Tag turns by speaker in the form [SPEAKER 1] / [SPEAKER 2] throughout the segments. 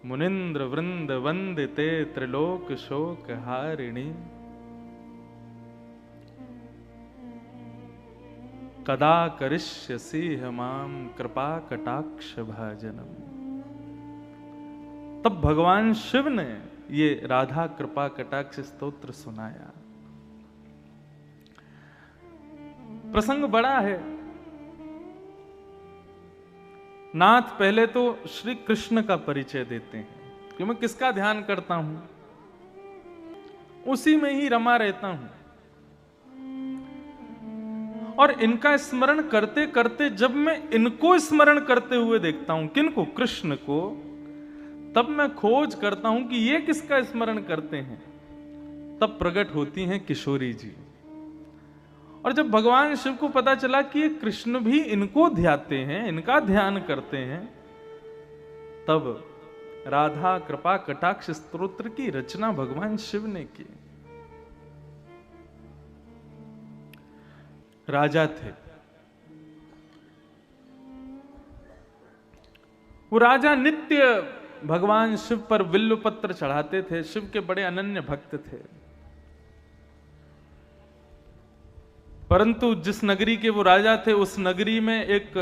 [SPEAKER 1] मुनिंद्र वृंद वंदिते त्रिलोक शोक हारिणी। कदा करिष्यसि माम कृपा कटाक्ष भाजनम। तब भगवान शिव ने ये राधा कृपा कटाक्ष स्तोत्र सुनाया। प्रसंग बड़ा है। नाथ पहले तो श्री कृष्ण का परिचय देते हैं कि मैं किसका ध्यान करता हूं, उसी में ही रमा रहता हूं। और इनका स्मरण करते करते जब मैं इनको स्मरण करते हुए देखता हूं, किनको? कृष्ण को, तब मैं खोज करता हूं कि ये किसका स्मरण करते हैं। तब प्रकट होती हैं किशोरी जी। और जब भगवान शिव को पता चला कि ये कृष्ण भी इनको ध्याते हैं, इनका ध्यान करते हैं, तब राधा कृपा कटाक्ष स्तोत्र की रचना भगवान शिव ने की। राजा थे वो। राजा नित्य भगवान शिव पर बिल्व पत्र चढ़ाते थे। शिव के बड़े अनन्य भक्त थे। परंतु जिस नगरी के वो राजा थे, उस नगरी में एक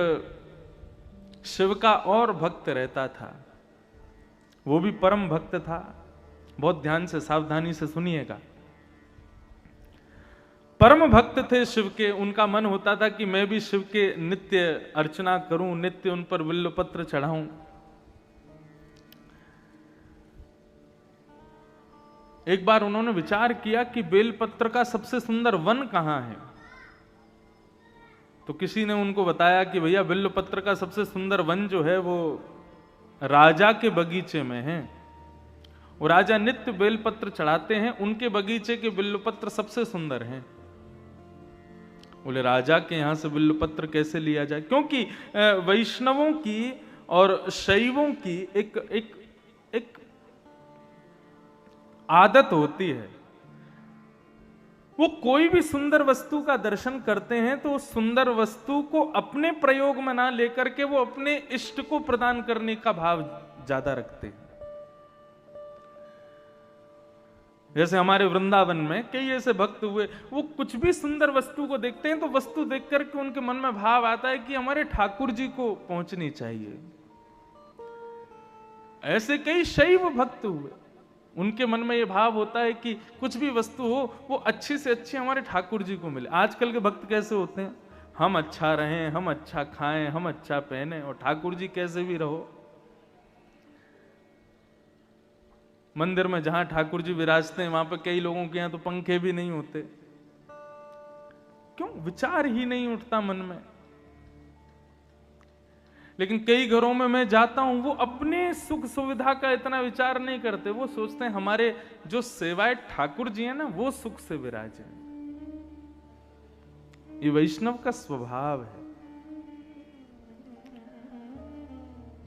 [SPEAKER 1] शिव का और भक्त रहता था। वो भी परम भक्त था। बहुत ध्यान से, सावधानी से सुनिएगा। परम भक्त थे शिव के। उनका मन होता था कि मैं भी शिव के नित्य अर्चना करूं, नित्य उन पर बिल्व पत्र चढ़ाऊं। एक बार उन्होंने विचार किया कि बेलपत्र का सबसे सुंदर वन कहां है। तो किसी ने उनको बताया कि भैया बिल्वपत्र का सबसे सुंदर वन जो है वो राजा के बगीचे में है। वो राजा नित्य बेलपत्र चढ़ाते हैं, उनके बगीचे के बिल्वपत्र सबसे सुंदर हैं। बोले राजा के यहां से बिल्वपत्र कैसे लिया जाए? क्योंकि वैष्णवों की और शैवों की एक आदत होती है। वो कोई भी सुंदर वस्तु का दर्शन करते हैं तो उस सुंदर वस्तु को अपने प्रयोग में ना लेकर के वो अपने इष्ट को प्रदान करने का भाव ज्यादा रखते हैं। जैसे हमारे वृंदावन में कई ऐसे भक्त हुए, वो कुछ भी सुंदर वस्तु को देखते हैं तो वस्तु देख करके उनके मन में भाव आता है कि हमारे ठाकुर जी को पहुंचनी चाहिए। ऐसे कई शैव भक्त हुए, उनके मन में यह भाव होता है कि कुछ भी वस्तु हो वो अच्छी से अच्छी हमारे ठाकुर जी को मिले। आजकल के भक्त कैसे होते हैं? हम अच्छा रहें, हम अच्छा खाएं, हम अच्छा पहने, और ठाकुर जी कैसे भी रहो। मंदिर में जहां ठाकुर जी विराजते हैं वहां पर कई लोगों के यहां तो पंखे भी नहीं होते। क्यों? विचार ही नहीं उठता मन में। लेकिन कई घरों में मैं जाता हूं, वो अपने सुख सुविधा का इतना विचार नहीं करते। वो सोचते हैं हमारे जो सेवाए ठाकुर जी हैं ना, वो सुख से विराजे। ये वैष्णव का स्वभाव है।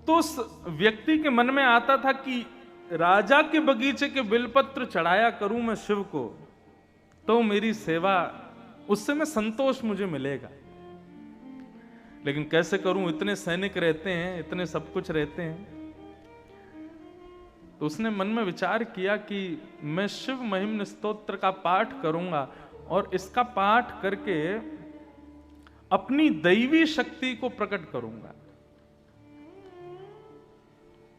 [SPEAKER 1] तो उस व्यक्ति के मन में आता था कि राजा के बगीचे के बिलपत्र चढ़ाया करूं मैं शिव को, तो मेरी सेवा, उससे मैं संतोष मुझे मिलेगा। लेकिन कैसे करूं? इतने सैनिक रहते हैं, इतने सब कुछ रहते हैं। तो उसने मन में विचार किया कि मैं शिव महिम्न स्तोत्र का पाठ करूंगा और इसका पाठ करके अपनी दैवी शक्ति को प्रकट करूंगा।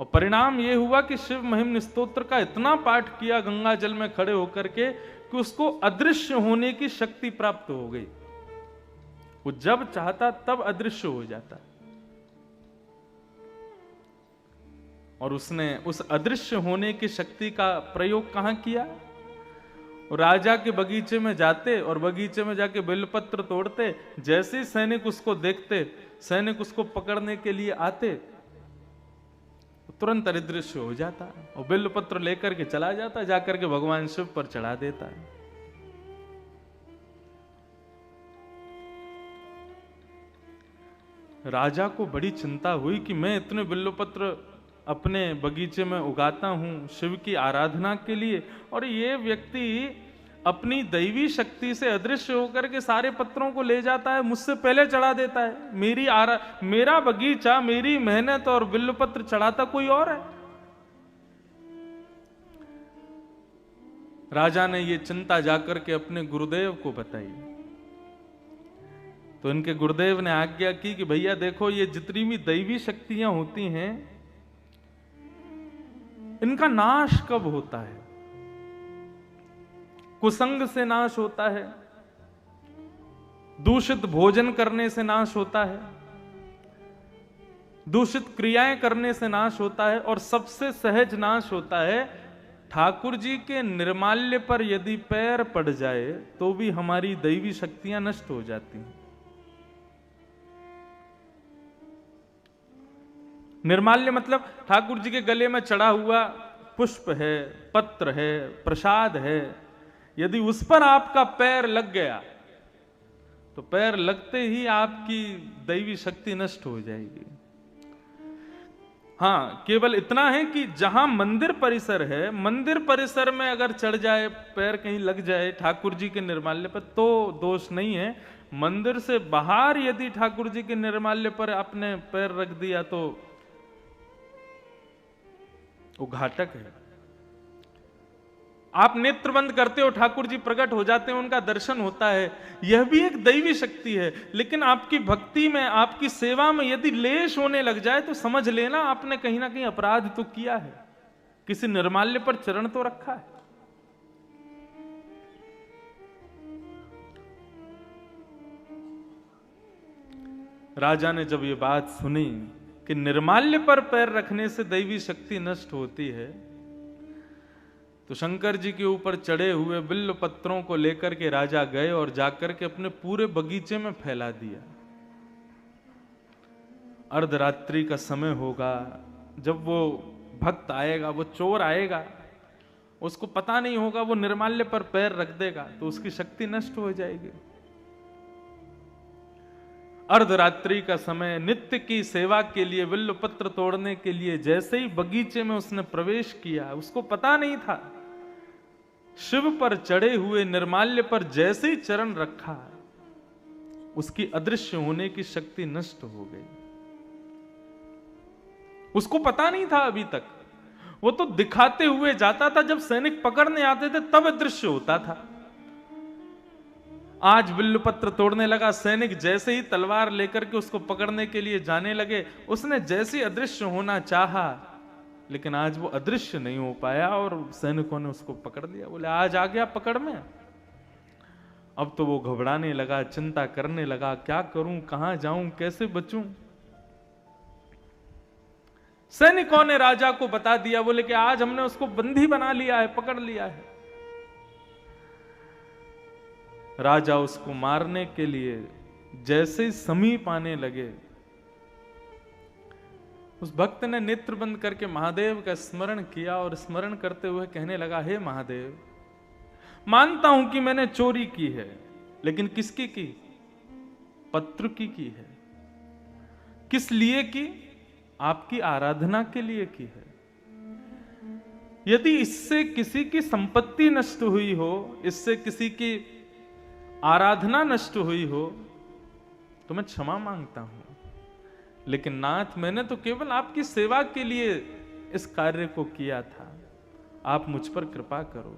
[SPEAKER 1] और परिणाम यह हुआ कि शिव महिम्न स्तोत्र का इतना पाठ किया गंगा जल में खड़े होकर के कि उसको अदृश्य होने की शक्ति प्राप्त हो गई। वो जब चाहता तब अदृश्य हो जाता। और उसने उस अदृश्य होने की शक्ति का प्रयोग कहां किया? राजा के बगीचे में जाते और बगीचे में जाके बेलपत्र तोड़ते। जैसे ही सैनिक उसको देखते, सैनिक उसको पकड़ने के लिए आते, तुरंत अदृश्य हो जाता और बेलपत्र लेकर के चला जाता, जाकर के भगवान शिव पर चढ़ा देता है। राजा को बड़ी चिंता हुई कि मैं इतने बिल्वपत्र अपने बगीचे में उगाता हूं शिव की आराधना के लिए, और ये व्यक्ति अपनी दैवी शक्ति से अदृश्य होकर के सारे पत्रों को ले जाता है, मुझसे पहले चढ़ा देता है। मेरा बगीचा, मेरी मेहनत और बिल्वपत्र चढ़ाता कोई और है। राजा ने ये चिंता जाकर के अपने गुरुदेव को बताई। तो इनके गुरुदेव ने आज्ञा की कि भैया देखो, ये जितनी भी दैवी शक्तियां होती हैं, इनका नाश कब होता है? कुसंग से नाश होता है, दूषित भोजन करने से नाश होता है, दूषित क्रियाएं करने से नाश होता है, और सबसे सहज नाश होता है ठाकुर जी के निर्माल्य पर यदि पैर पड़ जाए तो भी हमारी दैवी शक्तियां नष्ट हो जाती हैं। निर्माल्य मतलब ठाकुर जी के गले में चढ़ा हुआ पुष्प है, पत्र है, प्रसाद है, यदि उस पर आपका पैर लग गया तो पैर लगते ही आपकी दैवी शक्ति नष्ट हो जाएगी। हाँ, केवल इतना है कि जहां मंदिर परिसर है, मंदिर परिसर में अगर चढ़ जाए, पैर कहीं लग जाए ठाकुर जी के निर्माल्य पर, तो दोष नहीं है। मंदिर से बाहर यदि ठाकुर जी के निर्माल्य पर आपने पैर रख दिया तो वो घातक है। आप नेत्र बंद करते हो, ठाकुर जी प्रकट हो जाते हैं, उनका दर्शन होता है, यह भी एक दैवी शक्ति है। लेकिन आपकी भक्ति में, आपकी सेवा में यदि लेश होने लग जाए तो समझ लेना आपने कहीं ना कहीं अपराध तो किया है, किसी निर्माल्य पर चरण तो रखा है। राजा ने जब ये बात सुनी कि निर्माल्य पर पैर रखने से दैवी शक्ति नष्ट होती है, तो शंकर जी के ऊपर चढ़े हुए बिल्व पत्रों को लेकर के राजा गए और जाकर के अपने पूरे बगीचे में फैला दिया। अर्धरात्रि का समय होगा, जब वो भक्त आएगा, वो चोर आएगा, उसको पता नहीं होगा, वो निर्माल्य पर पैर रख देगा तो उसकी शक्ति नष्ट हो जाएगी। अर्धरात्रि का समय, नित्य की सेवा के लिए, बिल्व पत्र तोड़ने के लिए जैसे ही बगीचे में उसने प्रवेश किया, उसको पता नहीं था, शिव पर चढ़े हुए निर्माल्य पर जैसे ही चरण रखा, उसकी अदृश्य होने की शक्ति नष्ट हो गई। उसको पता नहीं था अभी तक, वो तो दिखाते हुए जाता था, जब सैनिक पकड़ने आते थे तब अदृश्य होता था। आज बिल्व पत्र तोड़ने लगा, सैनिक जैसे ही तलवार लेकर के उसको पकड़ने के लिए जाने लगे, उसने जैसे ही अदृश्य होना चाहा, लेकिन आज वो अदृश्य नहीं हो पाया और सैनिकों ने उसको पकड़ लिया। बोले आज आ गया पकड़ में। अब तो वो घबराने लगा, चिंता करने लगा, क्या करूं, कहां जाऊं, कैसे बचूं। सैनिकों ने राजा को बता दिया, बोले कि आज हमने उसको बंदी बना लिया है, पकड़ लिया है। राजा उसको मारने के लिए जैसे ही समीप आने लगे, उस भक्त ने नेत्र बंद करके महादेव का स्मरण किया और स्मरण करते हुए कहने लगा, हे महादेव, मानता हूं कि मैंने चोरी की है, लेकिन किसकी की? पत्र की है। किस लिए की? आपकी आराधना के लिए की है। यदि इससे किसी की संपत्ति नष्ट हुई हो, इससे किसी की आराधना नष्ट हुई हो, तो मैं क्षमा मांगता हूं, लेकिन नाथ, मैंने तो केवल आपकी सेवा के लिए इस कार्य को किया था, आप मुझ पर कृपा करो।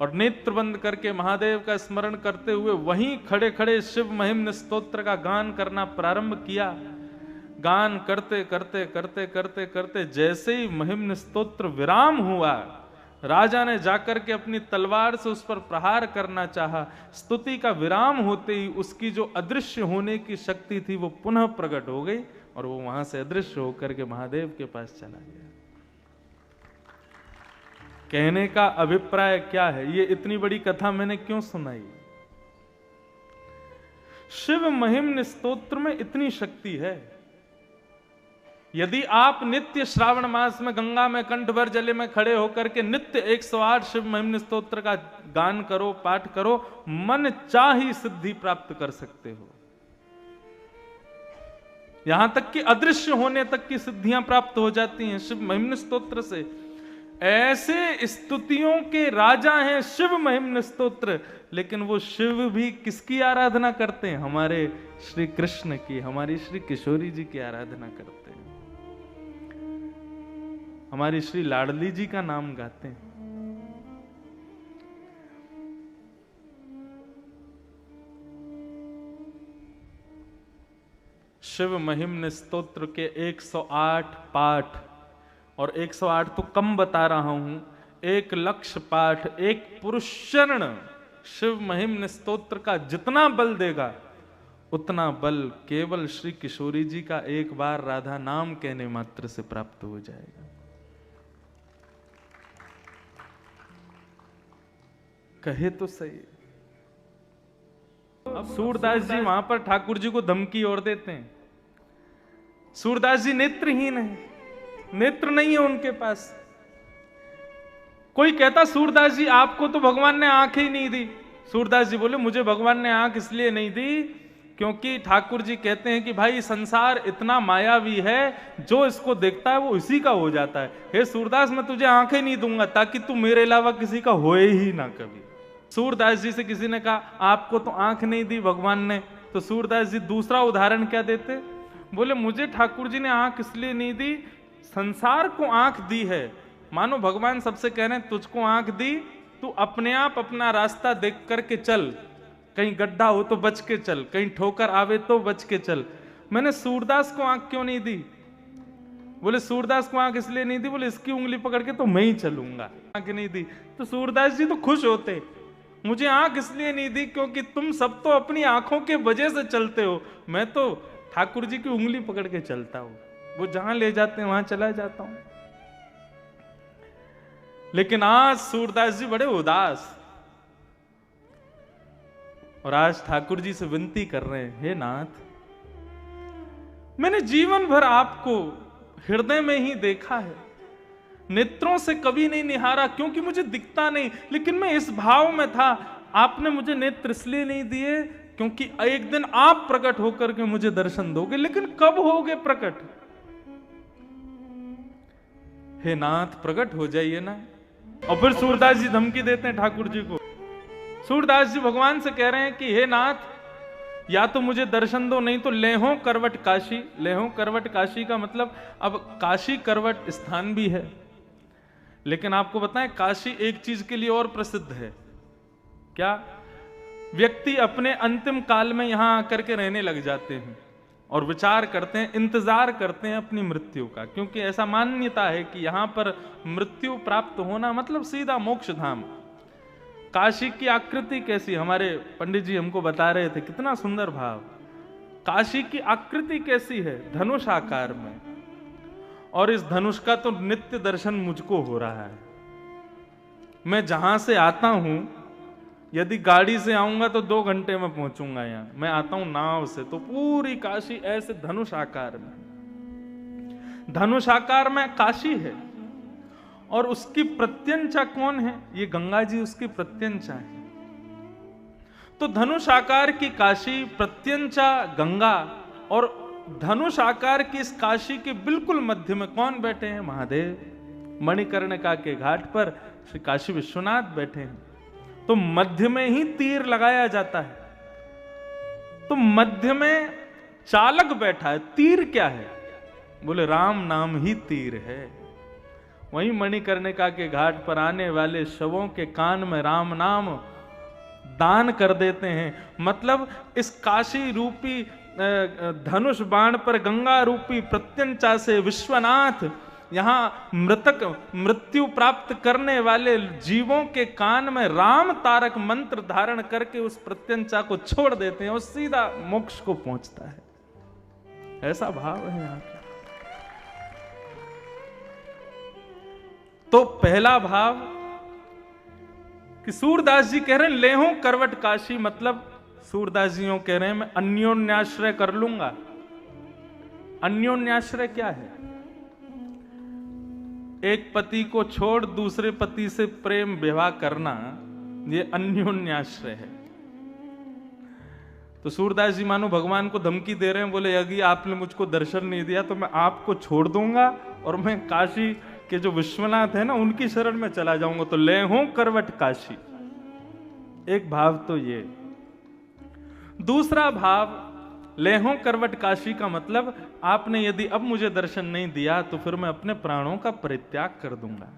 [SPEAKER 1] और नेत्र बंद करके महादेव का स्मरण करते हुए वहीं खड़े खड़े शिव महिम्न स्तोत्र का गान करना प्रारंभ किया। गान करते करते करते करते करते जैसे ही महिम्न स्तोत्र विराम हुआ, राजा ने जाकर के अपनी तलवार से उस पर प्रहार करना चाहा। स्तुति का विराम होते ही उसकी जो अदृश्य होने की शक्ति थी वो पुनः प्रकट हो गई और वो वहां से अदृश्य होकर के महादेव के पास चला गया। कहने का अभिप्राय क्या है? ये इतनी बड़ी कथा मैंने क्यों सुनाई? शिव महिम्न स्तोत्र में इतनी शक्ति है। यदि आप नित्य श्रावण मास में गंगा में कंठ भर जले में खड़े होकर के नित्य 108 शिव महिम्न स्तोत्र का गान करो, पाठ करो, मन चाही सिद्धि प्राप्त कर सकते हो। यहां तक कि अदृश्य होने तक की सिद्धियां प्राप्त हो जाती हैं शिव महिम्न स्तोत्र से। ऐसे स्तुतियों के राजा हैं शिव महिम्न स्तोत्र, लेकिन वो शिव भी किसकी आराधना करते हैं? हमारे श्री कृष्ण की, हमारी श्री किशोरी जी की आराधना करते हैं, हमारी श्री लाडली जी का नाम गाते हैं। शिव महिम्न स्तोत्र के 108 पाठ, और 108 तो कम बता रहा हूं, 1,00,000 पाठ, एक पुरुष चरण शिव महिम्न स्तोत्र का जितना बल देगा उतना बल केवल श्री किशोरी जी का एक बार राधा नाम कहने मात्र से प्राप्त हो जाएगा। कहे तो सही। अब सूरदास जी वहां पर ठाकुर जी को धमकी और देते हैं। सूरदास जी नेत्रहीन है, नेत्र नहीं है उनके पास। कोई कहता सूरदास जी आपको तो भगवान ने आंख ही नहीं दी। सूरदास जी बोले मुझे भगवान ने आंख इसलिए नहीं दी क्योंकि ठाकुर जी कहते हैं कि भाई संसार इतना मायावी है, जो इसको देखता है वो इसी का हो जाता है। हे सूरदास मैं तुझे आंखें नहीं दूंगा ताकि तू मेरे अलावा किसी का होए ही ना कभी। सूरदास जी से किसी ने कहा आपको तो आंख नहीं दी भगवान ने, तो सूरदास जी दूसरा उदाहरण क्या देते, बोले मुझे ठाकुर जी ने आंख इसलिए नहीं दी, संसार को आंख दी है। मानो भगवान सबसे कह रहे हैं तुझको आंख दी, तू अपने आप अपना रास्ता देख करके चल, कहीं गड्ढा हो तो बच के चल, कहीं ठोकर आवे तो बच के चल। मैंने सूरदास को आंख क्यों नहीं दी? बोले सूरदास को आंख इसलिए नहीं दी, बोले इसकी उंगली पकड़ के तो मैं ही चलूंगा। आंख नहीं दी तो सूरदास जी तो खुश होते, मुझे आंख इसलिए नहीं दी क्योंकि तुम सब तो अपनी आंखों के वजह से चलते हो, मैं तो ठाकुर जी की उंगली पकड़ के चलता हूं, वो जहां ले जाते हैं वहां चला जाता हूं। लेकिन आज सूरदास जी बड़े उदास, और आज ठाकुर जी से विनती कर रहे हैं, हे नाथ मैंने जीवन भर आपको हृदय में ही देखा है, नेत्रों से कभी नहीं निहारा क्योंकि मुझे दिखता नहीं, लेकिन मैं इस भाव में था। आपने मुझे नेत्र इसलिए नहीं दिए क्योंकि एक दिन आप प्रकट होकर के मुझे दर्शन दोगे, लेकिन कब होगे प्रकट? हे नाथ प्रकट हो जाइए ना। और फिर सूरदास जी धमकी देते हैं ठाकुर जी को। सूरदास जी भगवान से कह रहे हैं कि हे नाथ या तो मुझे दर्शन दो, नहीं तो लेहो करवट काशी। लेहो करवट काशी का मतलब, अब काशी करवट स्थान भी है, लेकिन आपको बताएं काशी एक चीज के लिए और प्रसिद्ध है। क्या? व्यक्ति अपने अंतिम काल में यहां आकर के रहने लग जाते हैं और विचार करते हैं, इंतजार करते हैं अपनी मृत्यु का, क्योंकि ऐसा मान्यता है कि यहां पर मृत्यु प्राप्त होना मतलब सीधा मोक्ष धाम। काशी की आकृति कैसी, हमारे पंडित जी हमको बता रहे थे, कितना सुंदर भाव। काशी की आकृति कैसी है? धनुष आकार में, और इस धनुष का तो नित्य दर्शन मुझको हो रहा है। मैं जहां से आता हूं, यदि गाड़ी से आऊंगा तो 2 घंटे में पहुंचूंगा यहां। मैं आता हूं नाव से, तो पूरी काशी ऐसे धनुष आकार में, धनुष आकार में काशी है। और उसकी प्रत्यंचा कौन है? ये गंगा जी उसकी प्रत्यंचा है। तो धनुष आकार की काशी, प्रत्यंचा गंगा, और धनुष आकार की इस काशी के बिल्कुल मध्य में कौन बैठे हैं? महादेव। मणिकर्णिका के घाट पर श्री काशी विश्वनाथ बैठे हैं। तो मध्य में ही तीर लगाया जाता है, तो मध्य में चालक बैठा है। तीर क्या है? बोले राम नाम ही तीर है। वहीं मणिकर्णिका के घाट पर आने वाले शवों के कान में राम नाम दान कर देते हैं। मतलब इस काशी रूपी धनुष बाण पर गंगा रूपी प्रत्यंचा से विश्वनाथ यहां मृत्यु प्राप्त करने वाले जीवों के कान में राम तारक मंत्र धारण करके उस प्रत्यंचा को छोड़ देते हैं और सीधा मोक्ष को पहुंचता है। ऐसा भाव है यहां का। तो पहला भाव कि सूरदास जी कह रहे हैं लेहो करवट काशी, मतलब सूरदास जी कह रहे हैं मैं अन्योन्याश्रय कर लूंगा। अन्योन्याश्रय क्या है? एक पति को छोड़ दूसरे पति से प्रेम विवाह करना, ये अन्योन्याश्रय है। तो सूरदास जी मानो भगवान को धमकी दे रहे हैं, बोले यदि आपने मुझको दर्शन नहीं दिया तो मैं आपको छोड़ दूंगा और मैं काशी के जो विश्वनाथ है ना उनकी शरण में चला जाऊंगा। तो लेहो करवट काशी, एक भाव तो ये। दूसरा भाव, लेहो करवट काशी का मतलब आपने यदि अब मुझे दर्शन नहीं दिया तो फिर मैं अपने प्राणों का परित्याग कर दूंगा।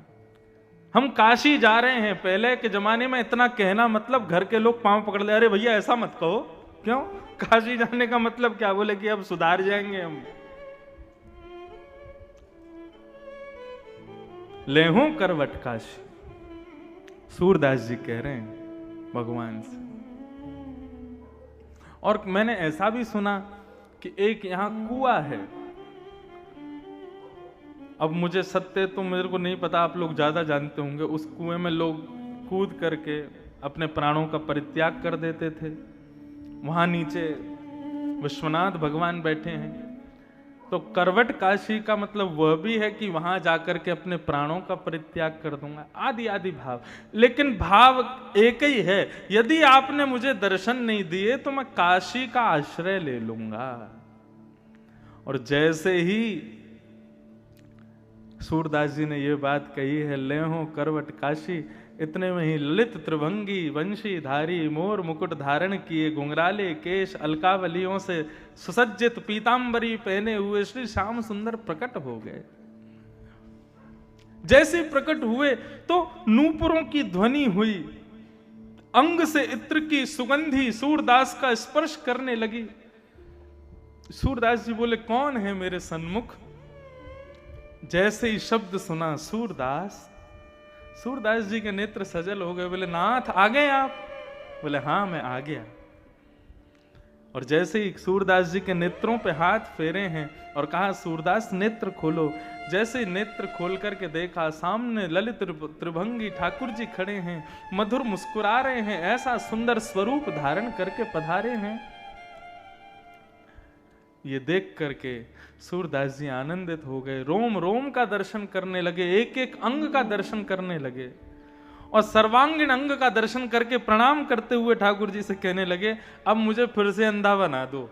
[SPEAKER 1] हम काशी जा रहे हैं। पहले के जमाने में इतना कहना मतलब घर के लोग पांव पकड़ ले, अरे भैया ऐसा मत कहो, क्यों? काशी जाने का मतलब क्या? बोले कि अब सुधार जाएंगे हम। लेहूं करवट काशी, सूरदास जी कह रहे हैं भगवान से। और मैंने ऐसा भी सुना कि एक यहां कुआं है। अब मुझे सत्य तो मेरे को नहीं पता, आप लोग ज्यादा जानते होंगे। उस कुएं में लोग कूद करके अपने प्राणों का परित्याग कर देते थे। वहां नीचे विश्वनाथ भगवान बैठे हैं। तो करवट काशी का मतलब वह भी है कि वहां जाकर के अपने प्राणों का परित्याग कर दूंगा, आदि आदि भाव। लेकिन भाव एक ही है, यदि आपने मुझे दर्शन नहीं दिए तो मैं काशी का आश्रय ले लूंगा। और जैसे ही सूरदास जी ने यह बात कही है, ले हो करवट काशी, इतने में ही ललित त्रिभंगी वंशी धारी मोर मुकुट धारण किए घुंघराले केश अलकावलियों से सुसज्जित पीतांबरी पहने हुए श्री श्याम सुंदर प्रकट हो गए। जैसे प्रकट हुए तो नूपुरों की ध्वनि हुई, अंग से इत्र की सुगंधी सूरदास का स्पर्श करने लगी। सूरदास जी बोले, कौन है मेरे सन्मुख? जैसे ही शब्द सुना सूरदास, सूरदास जी के नेत्र सजल हो गए। बोले, नाथ आ गए आप? बोले, हाँ मैं आ गया। और जैसे ही सूरदास जी के नेत्रों पे हाथ फेरे हैं और कहा, सूरदास नेत्र खोलो। जैसे ही नेत्र खोल करके देखा, सामने ललित त्रिभंगी ठाकुर जी खड़े हैं, मधुर मुस्कुरा रहे हैं, ऐसा सुंदर स्वरूप धारण करके पधारे हैं। ये देख करके सूरदास जी आनंदित हो गए, रोम रोम का दर्शन करने लगे, एक एक अंग का दर्शन करने लगे। और सर्वांगीण अंग का दर्शन करके प्रणाम करते हुए ठाकुर जी से कहने लगे, अब मुझे फिर से अंधा बना दो।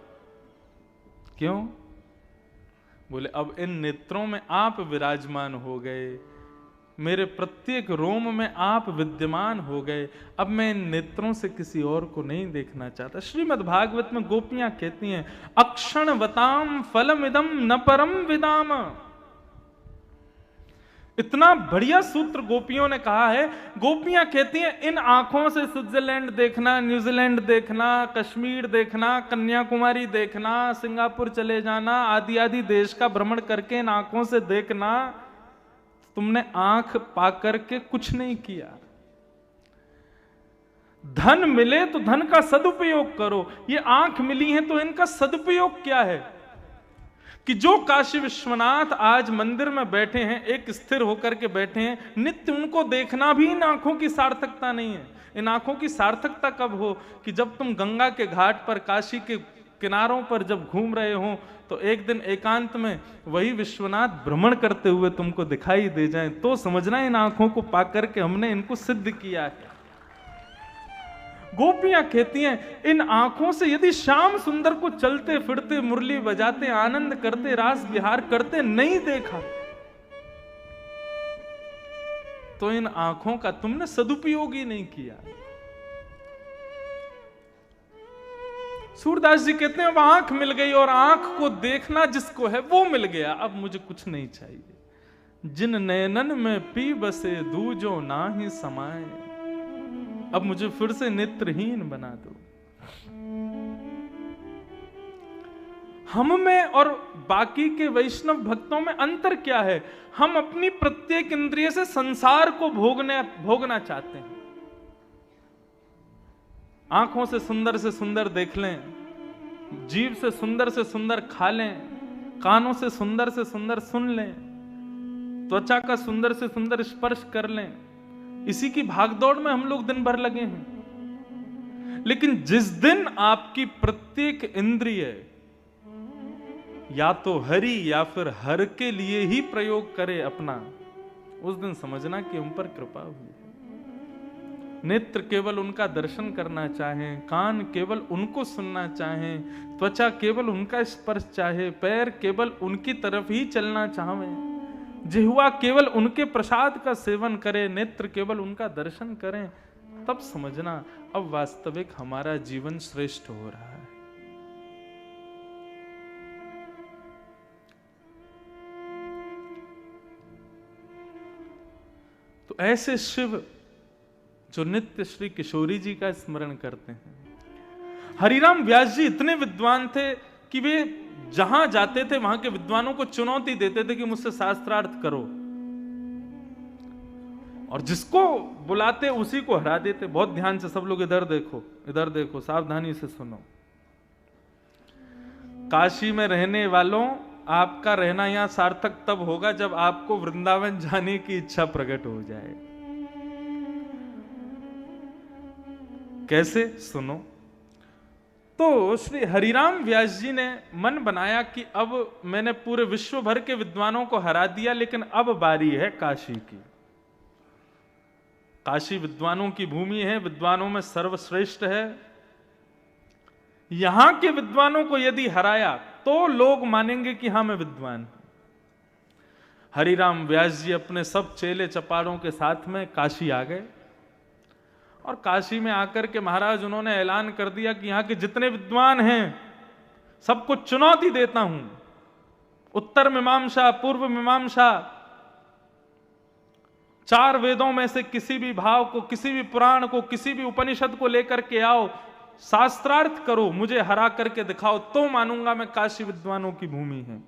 [SPEAKER 1] क्यों? बोले, अब इन नेत्रों में आप विराजमान हो गए, मेरे प्रत्येक रोम में आप विद्यमान हो गए, अब मैं इन नेत्रों से किसी और को नहीं देखना चाहता। श्रीमद् भागवत में गोपियां कहती हैं, अक्षण वताम फलमिदम न परम विदाम। इतना बढ़िया सूत्र गोपियों ने कहा है। गोपियां कहती हैं, इन आंखों से स्विट्जरलैंड देखना, न्यूजीलैंड देखना, कश्मीर देखना, कन्याकुमारी देखना, सिंगापुर चले जाना, आदि आदि देश का भ्रमण करके इन आंखों से देखना, तुमने आंख पाकर के कुछ नहीं किया। धन मिले तो धन का सदुपयोग करो। ये आंख मिली है तो इनका सदुपयोग क्या है? कि जो काशी विश्वनाथ आज मंदिर में बैठे हैं, एक स्थिर होकर के बैठे हैं, नित्य उनको देखना भी इन आंखों की सार्थकता नहीं है। इन आंखों की सार्थकता कब हो? कि जब तुम गंगा के घाट पर, काशी के किनारों पर जब घूम रहे हो, तो एक दिन एकांत में वही विश्वनाथ भ्रमण करते हुए तुमको दिखाई दे जाए, तो समझना इन आंखों को पाकर के हमने इनको सिद्ध किया है। गोपियां कहती हैं, इन आंखों से यदि श्याम सुंदर को चलते फिरते, मुरली बजाते, आनंद करते, रास विहार करते नहीं देखा, तो इन आंखों का तुमने सदुपयोग ही नहीं किया। सूरदास जी कहते हैं, अब आंख मिल गई और आंख को देखना जिसको है वो मिल गया, अब मुझे कुछ नहीं चाहिए। जिन नयनन में पी बसे दूजो ना ही समाए, अब मुझे फिर से नेत्रहीन बना दो। हम में और बाकी के वैष्णव भक्तों में अंतर क्या है? हम अपनी प्रत्येक इंद्रिय से संसार को भोगना चाहते हैं। आंखों से सुंदर देख लें, जीभ से सुंदर खा लें, कानों से सुंदर सुन लें, त्वचा का सुंदर से सुंदर स्पर्श कर लें। इसी की भागदौड़ में हम लोग दिन भर लगे हैं। लेकिन जिस दिन आपकी प्रत्येक इंद्रिय या तो हरि या फिर हर के लिए ही प्रयोग करे अपना, उस दिन समझना कि हम पर कृपा हुई है। नेत्र केवल उनका दर्शन करना चाहें, कान केवल उनको सुनना चाहें, त्वचा केवल उनका स्पर्श चाहे, पैर केवल उनकी तरफ ही चलना चाहें, जिह्वा केवल उनके प्रसाद का सेवन करे, नेत्र केवल उनका दर्शन करें, तब समझना अब वास्तविक हमारा जीवन श्रेष्ठ हो रहा है। तो ऐसे शिव जो नित्य श्री किशोरी जी का स्मरण करते हैं, हरिराम व्यास जी इतने विद्वान थे कि वे जहां जाते थे वहां के विद्वानों को चुनौती देते थे कि मुझसे शास्त्रार्थ करो, और जिसको बुलाते उसी को हरा देते। बहुत ध्यान से सब लोग इधर देखो, सावधानी से सुनो। काशी में रहने वालों, आपका रहना यहां सार्थक तब होगा जब आपको वृंदावन जाने की इच्छा प्रकट हो जाए। कैसे? सुनो। तो श्री हरिराम व्यास जी ने मन बनाया कि अब मैंने पूरे विश्व भर के विद्वानों को हरा दिया, लेकिन अब बारी है काशी की। काशी विद्वानों की भूमि है, विद्वानों में सर्वश्रेष्ठ है। यहां के विद्वानों को यदि हराया तो लोग मानेंगे कि हां मैं विद्वान। हरिराम व्यास जी अपने सब चेले चपाड़ों के साथ में काशी आ गए, और काशी में आकर के महाराज उन्होंने ऐलान कर दिया कि यहां के जितने विद्वान हैं सबको चुनौती देता हूं। उत्तर मीमांसा, पूर्व मीमांसा, 4 वेदों में से किसी भी भाव को, किसी भी पुराण को, किसी भी उपनिषद को लेकर के आओ, शास्त्रार्थ करो, मुझे हरा करके दिखाओ, तो मानूंगा मैं काशी विद्वानों की भूमि है।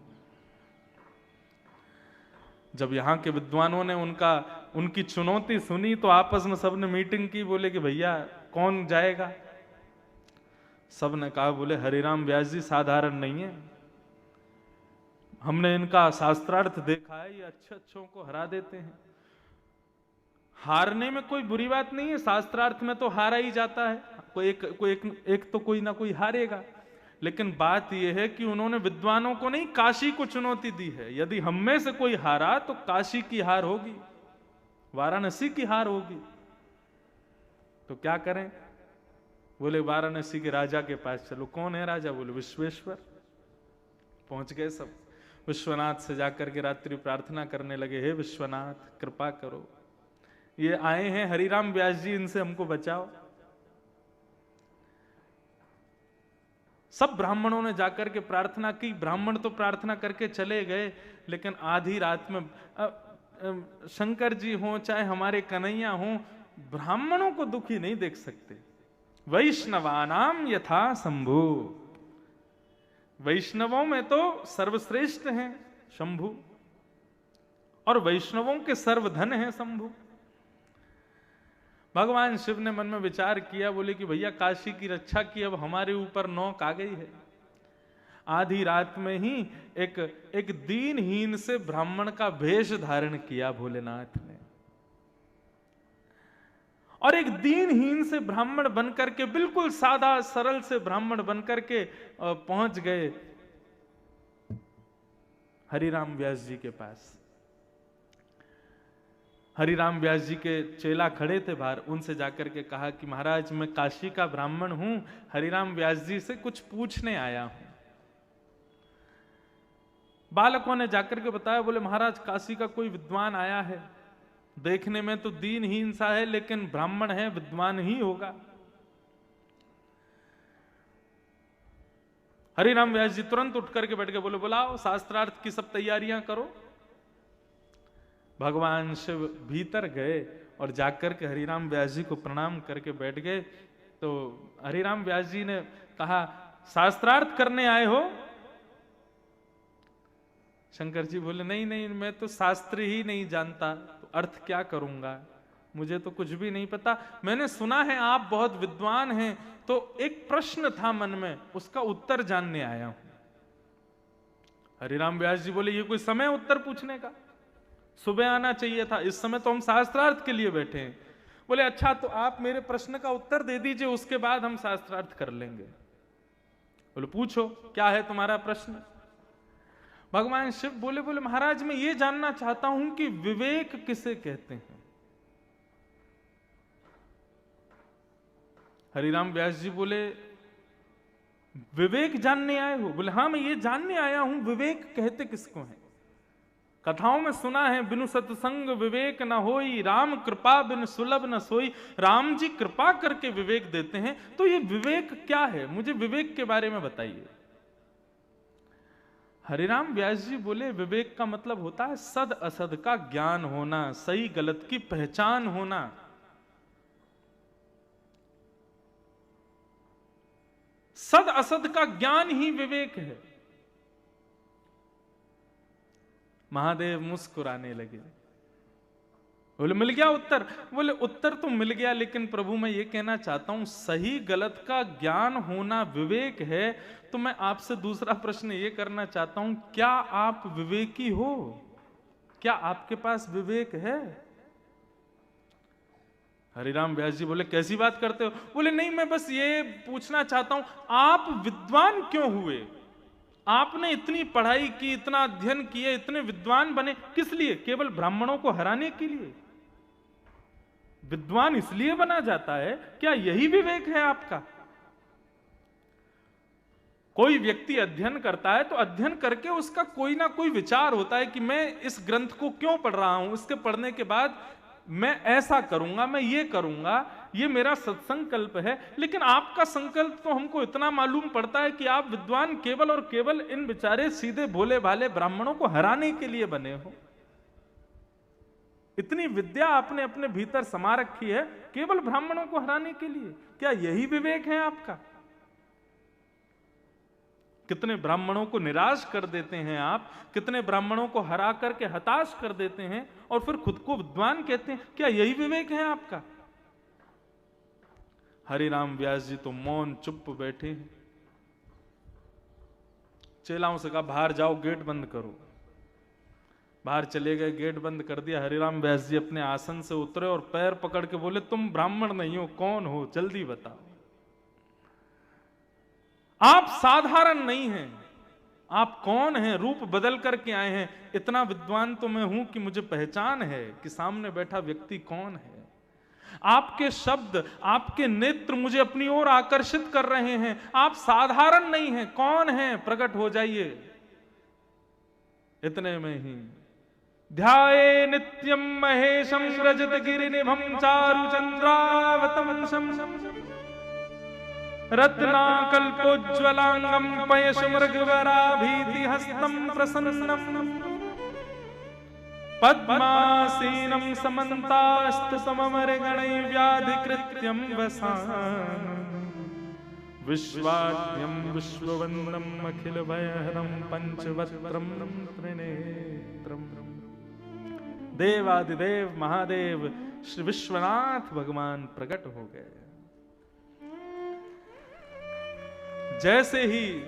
[SPEAKER 1] जब यहां के विद्वानों ने उनकी चुनौती सुनी तो आपस में सबने मीटिंग की, बोले कि भैया कौन जाएगा? सबने कहा, बोले हरिराम व्यास जी साधारण नहीं है, हमने इनका शास्त्रार्थ देखा है, ये अच्छों को हरा देते हैं। हारने में कोई बुरी बात नहीं है, शास्त्रार्थ में तो हारा ही जाता है, कोई ना कोई हारेगा। लेकिन बात यह है कि उन्होंने विद्वानों को नहीं, काशी को चुनौती दी है। यदि हम में से कोई हारा तो काशी की हार होगी, वाराणसी की हार होगी। तो क्या करें? बोले वाराणसी के राजा के पास चलो। कौन है राजा? बोले विश्वेश्वर। पहुंच गए सब, विश्वनाथ से जाकर के रात्रि प्रार्थना करने लगे, हे विश्वनाथ कृपा करो, ये आए हैं हरिराम व्यास जी, इनसे हमको बचाओ। सब ब्राह्मणों ने जाकर के प्रार्थना की। ब्राह्मण तो प्रार्थना करके चले गए, लेकिन आधी रात में शंकर जी हों चाहे हमारे कन्हैया हों, ब्राह्मणों को दुखी नहीं देख सकते। वैष्णवानाम यथा शंभु, वैष्णवों में तो सर्वश्रेष्ठ हैं शंभु, और वैष्णवों के सर्वधन हैं शंभु। भगवान शिव ने मन में विचार किया, बोले कि भैया काशी की रक्षा की, अब हमारे ऊपर नौक आ गई है। आधी रात में ही एक दीनहीन से ब्राह्मण का भेष धारण किया भोलेनाथ ने, और एक दीनहीन से ब्राह्मण बनकर के, बिल्कुल सादा सरल से ब्राह्मण बनकर के पहुंच गए हरिराम व्यास जी के पास। हरिराम व्यास जी के चेला खड़े थे बाहर, उनसे जाकर के कहा कि महाराज मैं काशी का ब्राह्मण हूं, हरिराम व्यास जी से कुछ पूछने आया हूं। बालकों ने जाकर के बताया, बोले महाराज काशी का कोई विद्वान आया है, देखने में तो दीनहीन सा है, लेकिन ब्राह्मण है, विद्वान ही होगा। हरिराम व्यास जी तुरंत उठ करके बैठ गए, बोले बुलाओ, शास्त्रार्थ की सब तैयारियां करो। भगवान शिव भीतर गए और जाकर के हरिराम व्यास जी को प्रणाम करके बैठ गए। तो हरिराम व्यास जी ने कहा, शास्त्रार्थ करने आए हो? शंकर जी बोले, नहीं नहीं, मैं तो शास्त्र ही नहीं जानता, तो अर्थ क्या करूंगा, मुझे तो कुछ भी नहीं पता। मैंने सुना है आप बहुत विद्वान हैं, तो एक प्रश्न था मन में, उसका उत्तर जानने आया हूं। हरिराम व्यास जी बोले, ये कोई समय उत्तर पूछने का? सुबह आना चाहिए था, इस समय तो हम शास्त्रार्थ के लिए बैठे हैं। बोले अच्छा, तो आप मेरे प्रश्न का उत्तर दे दीजिए, उसके बाद हम शास्त्रार्थ कर लेंगे। बोले पूछो, क्या है तुम्हारा प्रश्न? भगवान शिव बोले महाराज मैं ये जानना चाहता हूं कि विवेक किसे कहते हैं। हरिराम व्यास जी बोले, विवेक जानने आए हो? बोले हाँ, मैं ये जानने आया हूं विवेक कहते किसको हैं। कथाओं में सुना है, बिनु सत्संग विवेक न होई, राम कृपा बिन सुलभ न सोई। राम जी कृपा करके विवेक देते हैं, तो ये विवेक क्या है, मुझे विवेक के बारे में बताइए। हरिराम व्यास जी बोले, विवेक का मतलब होता है सद असद का ज्ञान होना, सही गलत की पहचान होना। सद असद का ज्ञान ही विवेक है। महादेव मुस्कुराने लगे, बोले मिल गया उत्तर? बोले उत्तर तो मिल गया, लेकिन प्रभु मैं ये कहना चाहता हूं सही गलत का ज्ञान होना विवेक है, तो मैं आपसे दूसरा प्रश्न ये करना चाहता हूं, क्या आप विवेकी हो? क्या आपके पास विवेक है? हरिराम व्यास जी बोले कैसी बात करते हो? बोले नहीं, मैं बस ये पूछना चाहता हूं आप विद्वान क्यों हुए? आपने इतनी पढ़ाई की, इतना अध्ययन किए, इतने विद्वान बने, किस लिए? केवल ब्राह्मणों को हराने के लिए? विद्वान इसलिए बना जाता है? क्या यही विवेक है आपका? कोई व्यक्ति अध्ययन करता है तो अध्ययन करके उसका कोई ना कोई विचार होता है कि मैं इस ग्रंथ को क्यों पढ़ रहा हूं, इसके पढ़ने के बाद मैं ऐसा करूंगा, मैं ये करूंगा, ये मेरा सत्संकल्प है। लेकिन आपका संकल्प तो हमको इतना मालूम पड़ता है कि आप विद्वान केवल और केवल इन बेचारे सीधे भोले भाले ब्राह्मणों को हराने के लिए बने हो। इतनी विद्या आपने अपने भीतर समा रखी है केवल ब्राह्मणों को हराने के लिए। क्या यही विवेक है आपका? कितने ब्राह्मणों को निराश कर देते हैं आप, कितने ब्राह्मणों को हरा करके हताश कर देते हैं और फिर खुद को विद्वान कहते हैं। क्या यही विवेक है आपका? हरिराम व्यास जी तो मौन चुप बैठे हैं। चेलाओं से कहा बाहर जाओ, गेट बंद करो। बाहर चले गए, गेट बंद कर दिया। हरिराम व्यास जी अपने आसन से उतरे और पैर पकड़ के बोले तुम ब्राह्मण नहीं हो, कौन हो? जल्दी बताओ। आप साधारण नहीं हैं, आप कौन हैं? रूप बदल करके आए हैं। इतना विद्वान तो मैं हूं कि मुझे पहचान है कि सामने बैठा व्यक्ति कौन है। आपके शब्द, आपके नेत्र मुझे अपनी ओर आकर्षित कर रहे हैं। आप साधारण नहीं हैं, कौन हैं? प्रकट हो जाइए। इतने में ही ध्याये नित्यम महेशम रजत गिरिनिभं चारु चंद्रावतंसम रत्नाकल्पोज्ज्वलांगम पयश मृगवराभीति हस्तं प्रसन्नम पद्मासीनं समन्तास्तु सममरगणैः व्याधिकृत्यं वसानं विश्वाद्यं विश्ववन्दनं अखिलभयहरं पंचवक्त्रं त्रिनेत्रम्। देवादिदेव महादेव श्री विश्वनाथ भगवान प्रकट हो गए। जैसे ही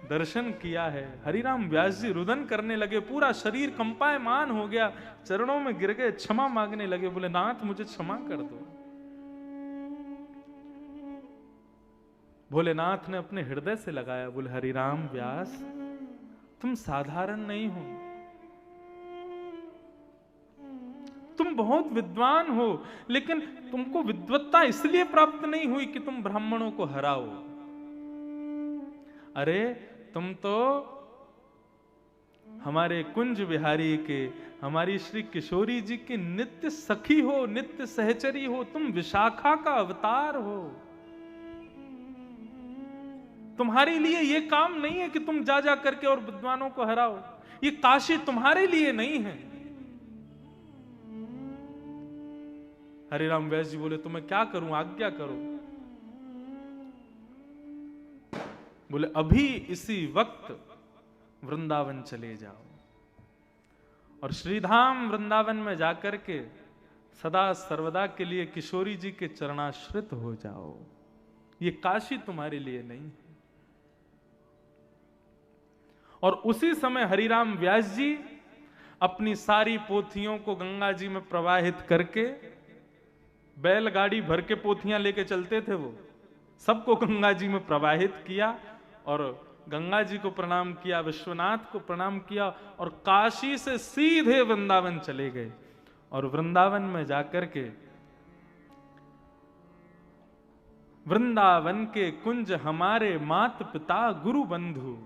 [SPEAKER 1] दर्शन किया है, हरिराम व्यास जी रुदन करने लगे, पूरा शरीर कंपायमान हो गया, चरणों में गिर गए, क्षमा मांगने लगे। बोले नाथ मुझे क्षमा कर दो। भोलेनाथ ने अपने हृदय से लगाया। बोले हरिराम व्यास तुम साधारण नहीं हो, तुम बहुत विद्वान हो, लेकिन तुमको विद्वत्ता इसलिए प्राप्त नहीं हुई कि तुम ब्राह्मणों को हराओ। अरे तुम तो हमारे कुंज बिहारी के, हमारी श्री किशोरी जी की नित्य सखी हो, नित्य सहचरी हो। तुम विशाखा का अवतार हो। तुम्हारे लिए यह काम नहीं है कि तुम जा जा करके और विद्वानों को हराओ। ये काशी तुम्हारे लिए नहीं है। हरिराम व्यास जी बोले तो मैं क्या करूं, आज्ञा करो। बोले अभी इसी वक्त वृंदावन चले जाओ और श्रीधाम वृंदावन में जाकर के सदा सर्वदा के लिए किशोरी जी के चरणाश्रित हो जाओ। ये काशी तुम्हारे लिए नहीं है। और उसी समय हरिराम व्यास जी अपनी सारी पोथियों को गंगा जी में प्रवाहित करके, बैलगाड़ी भर के पोथियां लेके चलते थे वो, सबको गंगा जी में प्रवाहित किया और गंगा जी को प्रणाम किया, विश्वनाथ को प्रणाम किया और काशी से सीधे वृंदावन चले गए। और वृंदावन में जाकर के वृंदावन के कुंज हमारे मात पिता गुरु बंधु,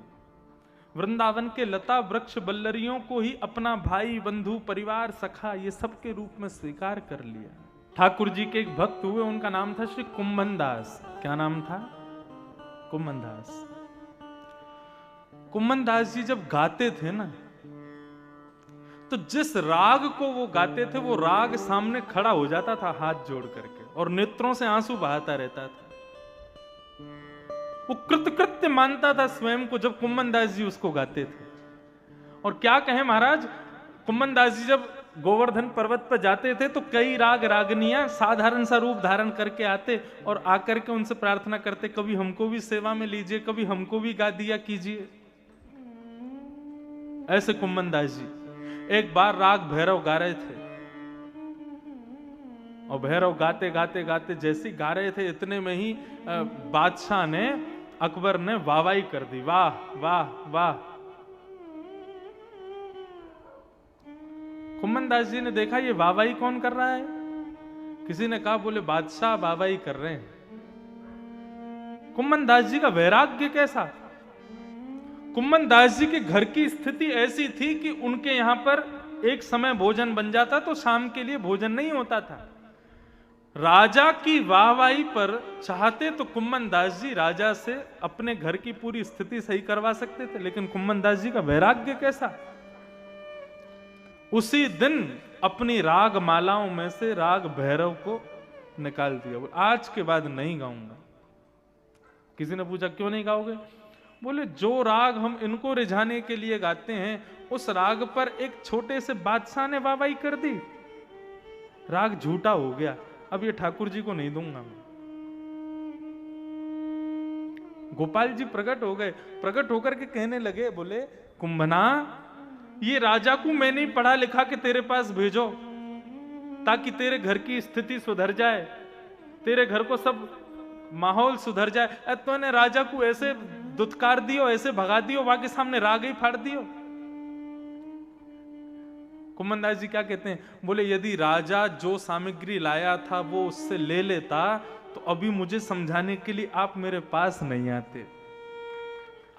[SPEAKER 1] वृंदावन के लता वृक्ष बल्लरियों को ही अपना भाई बंधु परिवार सखा ये सब के रूप में स्वीकार कर लिया। ठाकुर जी के एक भक्त हुए, उनका नाम था श्री कुंभन दास। क्या नाम था? कुंभन दास। कुंभन दास जी जब गाते थे ना, तो जिस राग को वो गाते थे वो राग सामने खड़ा हो जाता था हाथ जोड़ करके और नेत्रों से आंसू बहाता रहता था। वो कृतकृत्य मानता था स्वयं को जब कुम्मन दास जी उसको गाते थे। और क्या कहें महाराज, कुम्मन दास जी जब गोवर्धन पर्वत पर जाते थे तो कई राग रागनियां साधारण सा रूप धारण करके आते और आकर के उनसे प्रार्थना करते, कभी हमको भी सेवा में लीजिए, कभी हमको भी गा दिया कीजिए। ऐसे कुम्मन दास जी एक बार राग भैरव गा रहे थे और भैरव गाते गाते गाते जैसे गा रहे थे इतने में ही बादशाह ने, अकबर ने वाहवाही कर दी, वाह वाह वाह। कुम्मन दास जी ने देखा ये वाहवाही कौन कर रहा है, किसी ने कहा बोले बादशाह वाहवाही कर रहे हैं। कुम्मन दास जी का वैराग्य कैसा। कुम्मन दास जी के घर की स्थिति ऐसी थी कि उनके यहां पर एक समय भोजन बन जाता तो शाम के लिए भोजन नहीं होता था। राजा की वाहवाही पर चाहते तो कुम्मन दास जी राजा से अपने घर की पूरी स्थिति सही करवा सकते थे, लेकिन कुम्मन दास जी का वैराग्य कैसा। उसी दिन अपनी राग मालाओं में से राग भैरव को निकाल दिया, आज के बाद नहीं गाऊंगा। किसी ने पूछा क्यों नहीं गाओगे, बोले जो राग हम इनको रिझाने के लिए गाते हैं उस राग पर एक छोटे से बादशाह ने वाहवाही कर दी, राग झूठा हो गया, अब ये ठाकुर जी को नहीं दूंगा मैं। गोपाल जी प्रकट हो गए, प्रकट होकर के कहने लगे, बोले कुंभना ये राजा को मैं नहीं पढ़ा लिखा के तेरे पास भेजो ताकि तेरे घर की स्थिति सुधर जाए, तेरे घर को सब माहौल सुधर जाए। तो ने राजा को ऐसे दुत्कार दियो, ऐसे भगा दियो, वहां के सामने राग ही फाड़ दियो। कुम्मन दास जी क्या कहते हैं, बोले यदि राजा जो सामग्री लाया था वो उससे ले लेता तो अभी मुझे समझाने के लिए आप मेरे पास नहीं आते।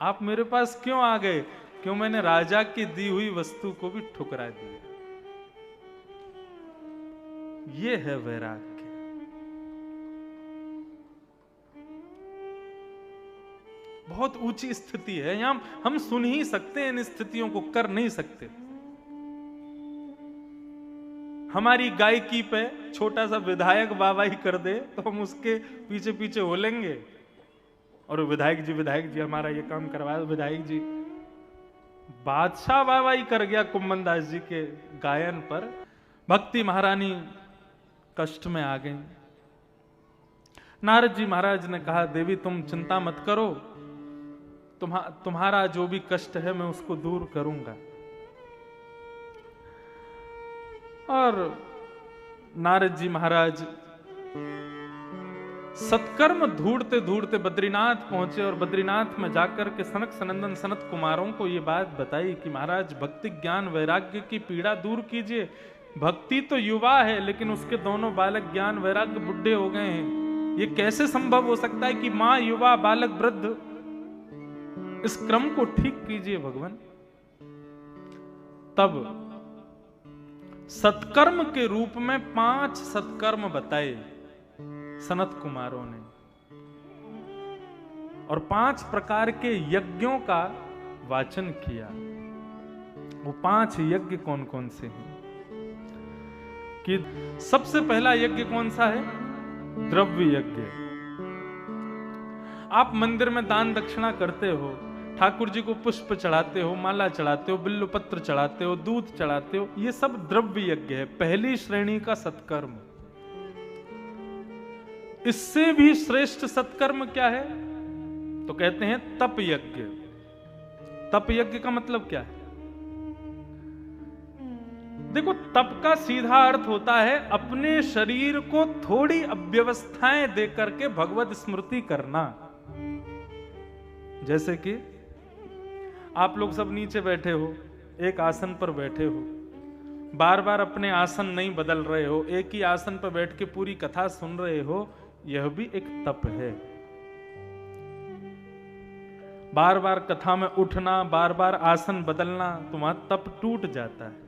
[SPEAKER 1] आप मेरे पास क्यों आ गए, क्यों मैंने राजा की दी हुई वस्तु को भी ठुकरा दिया। ये है वैराग्य। बहुत ऊंची स्थिति है, यहां हम सुन ही सकते हैं, इन स्थितियों को कर नहीं सकते। हमारी गायकी पे छोटा सा विधायक वाहवाही कर दे तो हम उसके पीछे पीछे होलेंगे, और विधायक जी हमारा ये काम करवाया, विधायक जी। बादशाह वाहवाही कर गया कुम्मन दास जी के गायन पर, भक्ति महारानी कष्ट में आ गई। नारद जी महाराज ने कहा, देवी तुम चिंता मत करो, तुम्हारा जो भी कष्ट है मैं उसको दूर करूंगा। और नारद जी महाराज सत्कर्म ढूंढते ढूंढते बद्रीनाथ पहुंचे और बद्रीनाथ में जाकर के सनक सनंदन सनत कुमारों को ये बात बताई कि महाराज भक्ति ज्ञान वैराग्य की पीड़ा दूर कीजिए। भक्ति तो युवा है लेकिन उसके दोनों बालक ज्ञान वैराग्य बुढ़े हो गए हैं। ये कैसे संभव हो सकता है कि मां युवा बालक वृद्ध, इस क्रम को ठीक कीजिए भगवान। तब सत्कर्म के रूप में 5 सत्कर्म बताए सनत कुमारों ने, और 5 प्रकार के यज्ञों का वाचन किया। वो 5 यज्ञ कौन कौन से हैं कि सबसे पहला यज्ञ कौन सा है, द्रव्य यज्ञ। आप मंदिर में दान दक्षिणा करते हो, ठाकुर जी को पुष्प चढ़ाते हो, माला चढ़ाते हो, बिल्व पत्र चढ़ाते हो, दूध चढ़ाते हो, ये सब द्रव्य यज्ञ है, पहली श्रेणी का सत्कर्म। इससे भी श्रेष्ठ सत्कर्म क्या है, तो कहते हैं तप यज्ञ। तप यज्ञ का मतलब क्या है, देखो तप का सीधा अर्थ होता है अपने शरीर को थोड़ी अव्यवस्थाएं दे करके भगवत स्मृति करना। जैसे कि आप लोग सब नीचे बैठे हो, एक आसन पर बैठे हो, बार बार अपने आसन नहीं बदल रहे हो, एक ही आसन पर बैठ के पूरी कथा सुन रहे हो, यह भी एक तप है। बार बार कथा में उठना, बार बार आसन बदलना, तुम्हारा तप टूट जाता है।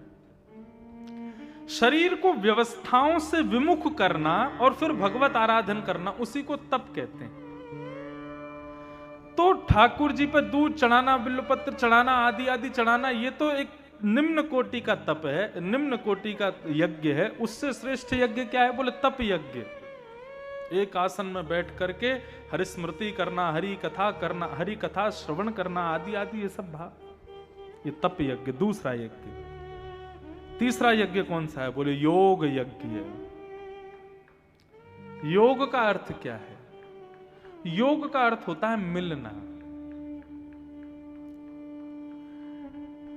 [SPEAKER 1] शरीर को व्यवस्थाओं से विमुख करना और फिर भगवत आराधन करना, उसी को तप कहते हैं। तो ठाकुर जी पर दूध चढ़ाना, बिल्वपत्र चढ़ाना, आदि आदि चढ़ाना, ये तो एक निम्न कोटि का तप है, निम्न कोटि का यज्ञ है। उससे श्रेष्ठ यज्ञ क्या है, बोले तप यज्ञ। एक आसन में बैठ करके हरि स्मृति करना, हरि कथा करना, हरि कथा श्रवण करना, आदि आदि ये सब भाव, ये तप यज्ञ। दूसरा यज्ञ। तीसरा यज्ञ कौन सा है? बोले योग यज्ञ है। योग का अर्थ क्या है? योग का अर्थ होता है मिलना।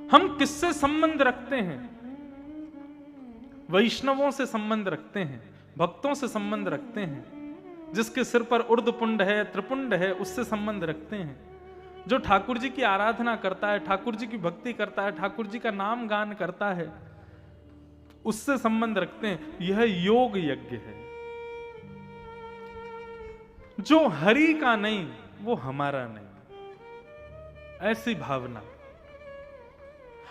[SPEAKER 1] हम किससे संबंध रखते हैं? वैष्णवों से संबंध रखते हैं, भक्तों से संबंध रखते हैं, जिसके सिर पर उर्ध्वपुंड है, त्रिपुंड है, उससे संबंध रखते हैं। जो ठाकुर जी की आराधना करता है, ठाकुर जी की भक्ति करता है, ठाकुर जी का नाम गान करता है, उससे संबंध रखते हैं। यह योग यज्ञ है। जो हरि का नहीं वो हमारा नहीं, ऐसी भावना।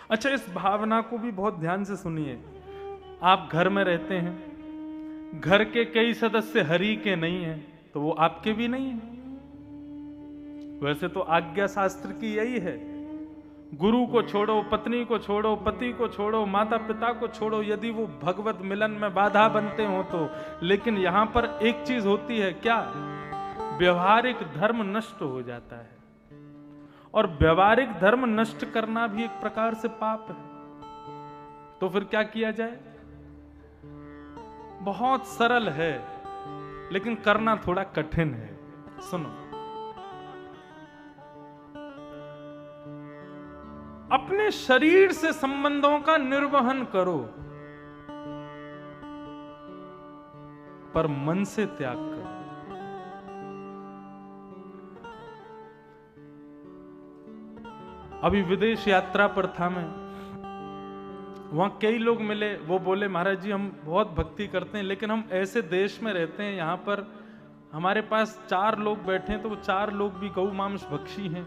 [SPEAKER 1] अच्छा, इस भावना को भी बहुत ध्यान से सुनिए। आप घर में रहते हैं, घर के कई सदस्य हरि के नहीं हैं, तो वो आपके भी नहीं हैं। वैसे तो आज्ञा शास्त्र की यही है, गुरु को छोड़ो, पत्नी को छोड़ो, पति को छोड़ो, माता पिता को छोड़ो, यदि वो भगवत मिलन में बाधा बनते हो तो। लेकिन यहां पर एक चीज होती है, क्या? व्यवहारिक धर्म नष्ट हो जाता है, और व्यवहारिक धर्म नष्ट करना भी एक प्रकार से पाप है। तो फिर क्या किया जाए? बहुत सरल है, लेकिन करना थोड़ा कठिन है। सुनो, अपने शरीर से संबंधों का निर्वहन करो, पर मन से त्याग करो। अभी विदेश यात्रा पर था मैं, वहां कई लोग मिले। वो बोले, महाराज जी हम बहुत भक्ति करते हैं, लेकिन हम ऐसे देश में रहते हैं, यहां पर हमारे पास 4 लोग बैठे हैं, तो वो 4 लोग भी गौ मांस भक्षी हैं,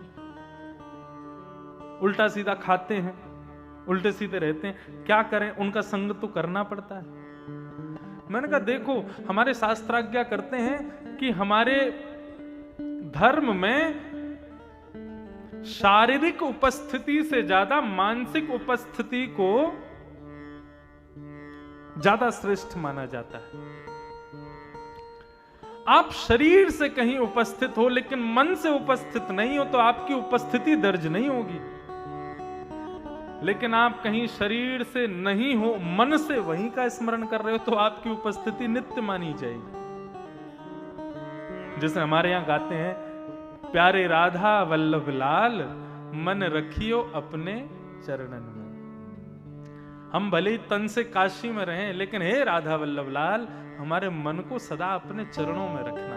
[SPEAKER 1] उल्टा सीधा खाते हैं, उल्टे सीधे रहते हैं। क्या करें? उनका संग तो करना पड़ता है। मैंने कहा देखो, हमारे शास्त्राज्ञा करते हैं कि हमारे धर्म में शारीरिक उपस्थिति से ज्यादा मानसिक उपस्थिति को ज्यादा श्रेष्ठ माना जाता है। आप शरीर से कहीं उपस्थित हो, लेकिन मन से उपस्थित नहीं हो, तो आपकी उपस्थिति दर्ज नहीं होगी। लेकिन आप कहीं शरीर से नहीं हो, मन से वहीं का स्मरण कर रहे हो, तो आपकी उपस्थिति नित्य मानी जाएगी। जैसे हमारे यहां गाते हैं, प्यारे राधा वल्लभ लाल, मन रखियो अपने चरणन में। हम भले ही तन से काशी में रहें, लेकिन हे राधा वल्लभ लाल, हमारे मन को सदा अपने चरणों में रखना।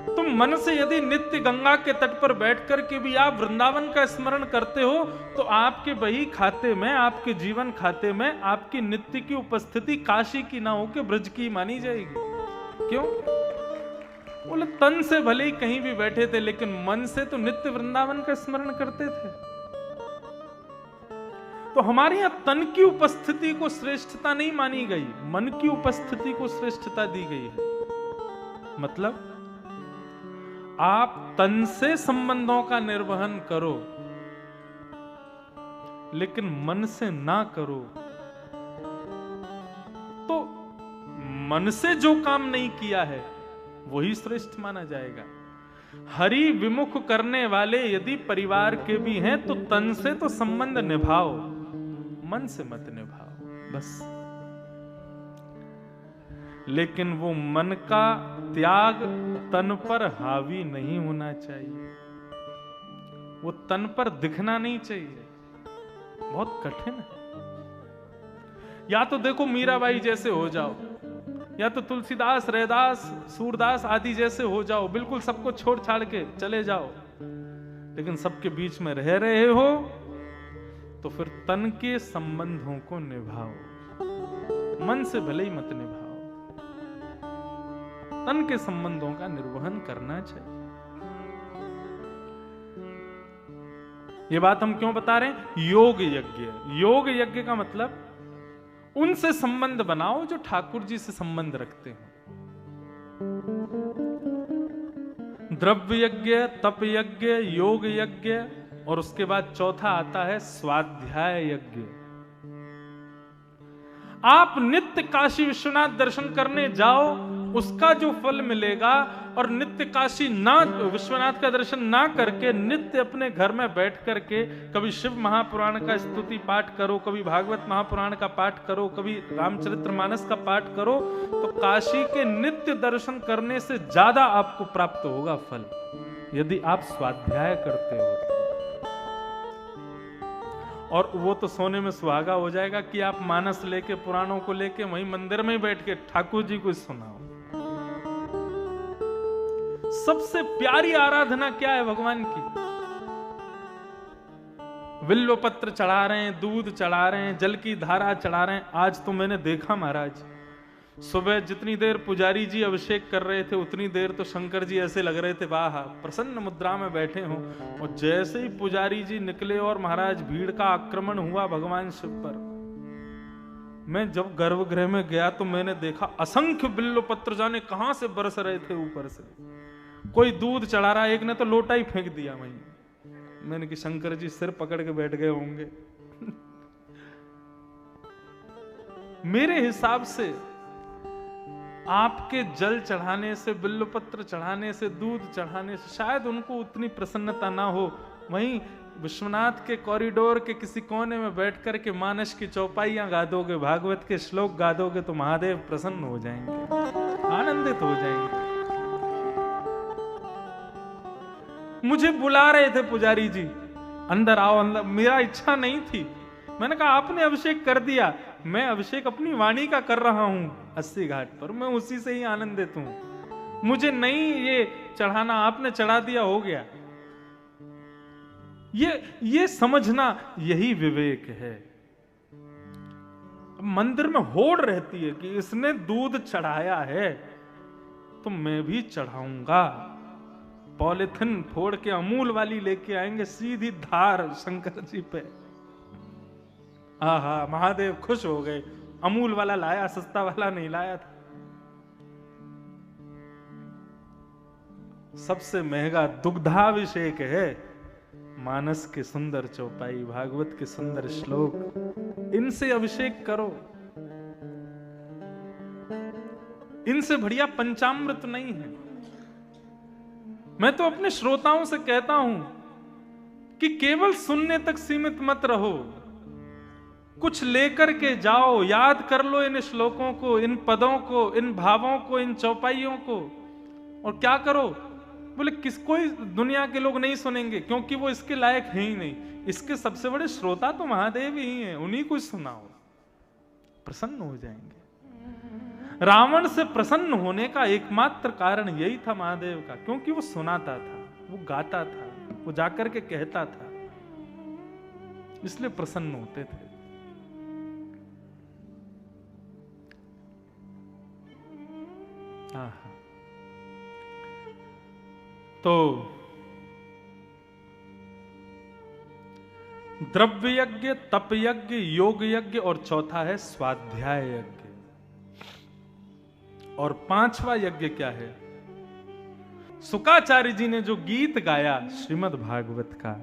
[SPEAKER 1] तुम मन से यदि नित्य गंगा के तट पर बैठ कर के भी आप वृंदावन का स्मरण करते हो, तो आपके बही खाते में, आपके जीवन खाते में आपकी नित्य की उपस्थिति काशी की ना होकर ब्रज की मानी जाएगी। क्यों? बोले तन से भले ही कहीं भी बैठे थे, लेकिन मन से तो नित्य वृंदावन का स्मरण करते थे। तो हमारे यहां तन की उपस्थिति को श्रेष्ठता नहीं मानी गई, मन की उपस्थिति को श्रेष्ठता दी गई है। मतलब आप तन से संबंधों का निर्वहन करो, लेकिन मन से ना करो। तो मन से जो काम नहीं किया है वही श्रेष्ठ माना जाएगा। हरि विमुख करने वाले यदि परिवार के भी हैं, तो तन से तो संबंध निभाओ, मन से मत निभाओ बस। लेकिन वो मन का त्याग तन पर हावी नहीं होना चाहिए, वो तन पर दिखना नहीं चाहिए। बहुत कठिन है। या तो देखो मीराबाई जैसे हो जाओ, या तो तुलसीदास, रैदास, सूरदास आदि जैसे हो जाओ, बिल्कुल सबको छोड़ छाड़ के चले जाओ। लेकिन सबके बीच में रह रहे हो तो फिर तन के संबंधों को निभाओ, मन से भले ही मत निभाओ। तन के संबंधों का निर्वहन करना चाहिए। ये बात हम क्यों बता रहे हैं? योग यज्ञ। योग यज्ञ का मतलब उनसे संबंध बनाओ जो ठाकुर जी से संबंध रखते हो। द्रव्य यज्ञ, तप यज्ञ, योग यज्ञ, और उसके बाद चौथा आता है स्वाध्याय यज्ञ। आप नित्य काशी विश्वनाथ दर्शन करने जाओ, उसका जो फल मिलेगा, और नित्य काशी ना विश्वनाथ का दर्शन ना करके नित्य अपने घर में बैठ करके कभी शिव महापुराण का स्तुति पाठ करो, कभी भागवत महापुराण का पाठ करो, कभी रामचरितमानस का पाठ करो, तो काशी के नित्य दर्शन करने से ज्यादा आपको प्राप्त होगा फल, यदि आप स्वाध्याय करते हो। और वो तो सोने में सुहागा हो जाएगा कि आप मानस लेके, पुराणों को लेके वहीं मंदिर में बैठ के ठाकुर जी को सुनाओ। सबसे प्यारी आराधना क्या है भगवान की? बिल्व पत्र चढ़ा रहे हैं, दूध चढ़ा रहे हैं, जल की धारा चढ़ा रहे हैं। आज तो मैंने देखा महाराज, सुबह जितनी देर पुजारी जी अभिषेक कर रहे थे उतनी देर तो शंकर जी ऐसे लग रहे थे वाह प्रसन्न मुद्रा में बैठे हों, और जैसे ही पुजारी जी निकले और महाराज भीड़ का आक्रमण हुआ भगवान शिव पर। मैं जब गर्भगृह में गया तो मैंने देखा असंख्य बिल्व पत्र जाने कहां से बरस रहे थे ऊपर से। कोई दूध चढ़ा रहा, एक ने तो लोटा ही फेंक दिया वहीं। मैंने कि शंकर जी सिर पकड़ के बैठ गए होंगे। मेरे हिसाब से आपके जल चढ़ाने से, बिल्वपत्र चढ़ाने से, दूध चढ़ाने से शायद उनको उतनी प्रसन्नता ना हो। वहीं विश्वनाथ के कॉरिडोर के किसी कोने में बैठ कर के मानस की चौपाइयां गा दोगे, भागवत के श्लोक गा दोगे तो महादेव प्रसन्न हो जाएंगे, आनंदित हो जाएंगे। मुझे बुला रहे थे पुजारी जी, अंदर आओ अंदर। मेरा इच्छा नहीं थी, मैंने कहा आपने अभिषेक कर दिया, मैं अभिषेक अपनी वाणी का कर रहा हूं 80 घाट पर, मैं उसी से ही आनंदित हूं। मुझे नहीं ये चढ़ाना, आपने चढ़ा दिया हो गया। ये समझना यही विवेक है। मंदिर में होड़ रहती है कि इसने दूध चढ़ाया है तो मैं भी चढ़ाऊंगा। पॉलिथिन फोड़ के अमूल वाली लेके आएंगे, सीधी धार शंकर जी पे। आहा, महादेव खुश हो गए, अमूल वाला लाया, सस्ता वाला नहीं लाया था। सबसे महंगा दुग्धाभिषेक है मानस के सुंदर चौपाई, भागवत के सुंदर श्लोक, इनसे अभिषेक करो। इनसे बढ़िया पंचामृत नहीं है। मैं तो अपने श्रोताओं से कहता हूं कि केवल सुनने तक सीमित मत रहो, कुछ लेकर के जाओ, याद कर लो इन श्लोकों को, इन पदों को, इन भावों को, इन चौपाइयों को। और क्या करो, बोले कोई दुनिया के लोग नहीं सुनेंगे क्योंकि वो इसके लायक है ही नहीं। इसके सबसे बड़े श्रोता तो महादेव ही हैं, उन्हीं को सुनाओ, प्रसन्न हो जाएंगे। रावण से प्रसन्न होने का एकमात्र कारण यही था महादेव का, क्योंकि वो सुनाता था, वो गाता था, वो जाकर के कहता था, इसलिए प्रसन्न होते थे। तो द्रव्य यज्ञ, तप यज्ञ, योग यज्ञ, और चौथा है स्वाध्याय यज्ञ। और पांचवा यज्ञ क्या है? शुकाचार्य जी ने जो गीत गाया श्रीमद् भागवत का,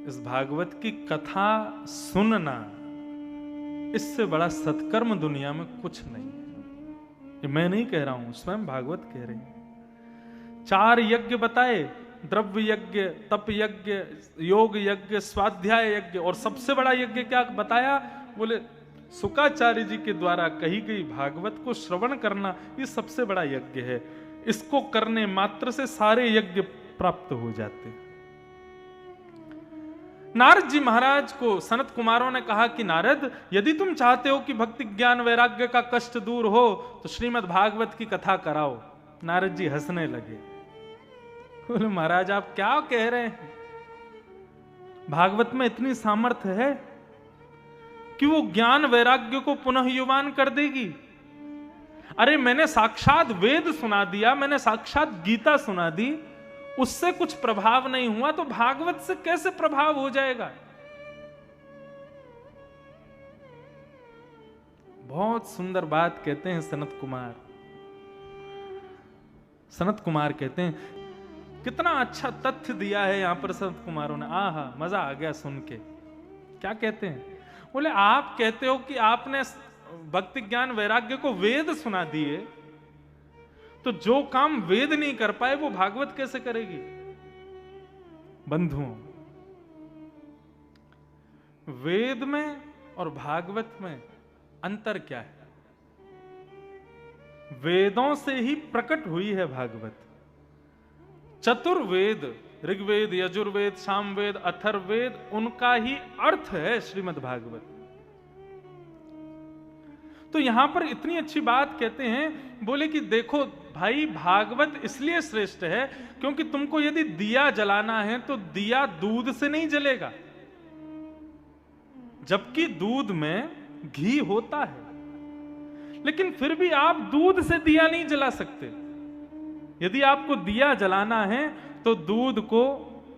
[SPEAKER 1] इस भागवत की कथा सुनना, इससे बड़ा सत्कर्म दुनिया में कुछ नहीं है। ये मैं नहीं कह रहा हूं, स्वयं भागवत कह रही है। 4 यज्ञ बताए, द्रव्य यज्ञ, तप यज्ञ, योग यज्ञ, स्वाध्याय यज्ञ, और सबसे बड़ा यज्ञ क्या बताया? बोले शुकाचार्य जी के द्वारा कही गई भागवत को श्रवण करना, ये सबसे बड़ा यज्ञ है। इसको करने मात्र से सारे यज्ञ प्राप्त हो जाते। नारद जी महाराज को सनत कुमारों ने कहा कि नारद, यदि तुम चाहते हो कि भक्ति ज्ञान वैराग्य का कष्ट दूर हो तो श्रीमद् भागवत की कथा कराओ। नारद जी हंसने लगे, बोले महाराज आप क्या कह रहे हैं? भागवत में इतनी सामर्थ्य है कि वो ज्ञान वैराग्य को पुनः युवान कर देगी। अरे मैंने साक्षात वेद सुना दिया, मैंने साक्षात गीता सुना दी, उससे कुछ प्रभाव नहीं हुआ तो भागवत से कैसे प्रभाव हो जाएगा? बहुत सुंदर बात कहते हैं सनत कुमार। सनत कुमार कहते हैं, कितना अच्छा तथ्य दिया है यहां पर सनत कुमारों ने। आहा, मजा आ गया सुन के। क्या कहते हैं? बोले आप कहते हो कि आपने भक्ति ज्ञान वैराग्य को वेद सुना दिए, तो जो काम वेद नहीं कर पाए वो भागवत कैसे करेगी? बंधुओं, वेद में और भागवत में अंतर क्या है? वेदों से ही प्रकट हुई है भागवत। चतुर्वेद, ऋग्वेद, यजुर्वेद, सामवेद, अथर्ववेद, उनका ही अर्थ है श्रीमद् भागवत। तो यहां पर इतनी अच्छी बात कहते हैं, बोले कि देखो भाई, भागवत इसलिए श्रेष्ठ है क्योंकि तुमको यदि दिया जलाना है तो दिया दूध से नहीं जलेगा, जबकि दूध में घी होता है। लेकिन फिर भी आप दूध से दिया नहीं जला सकते। यदि आपको दिया जलाना है तो दूध को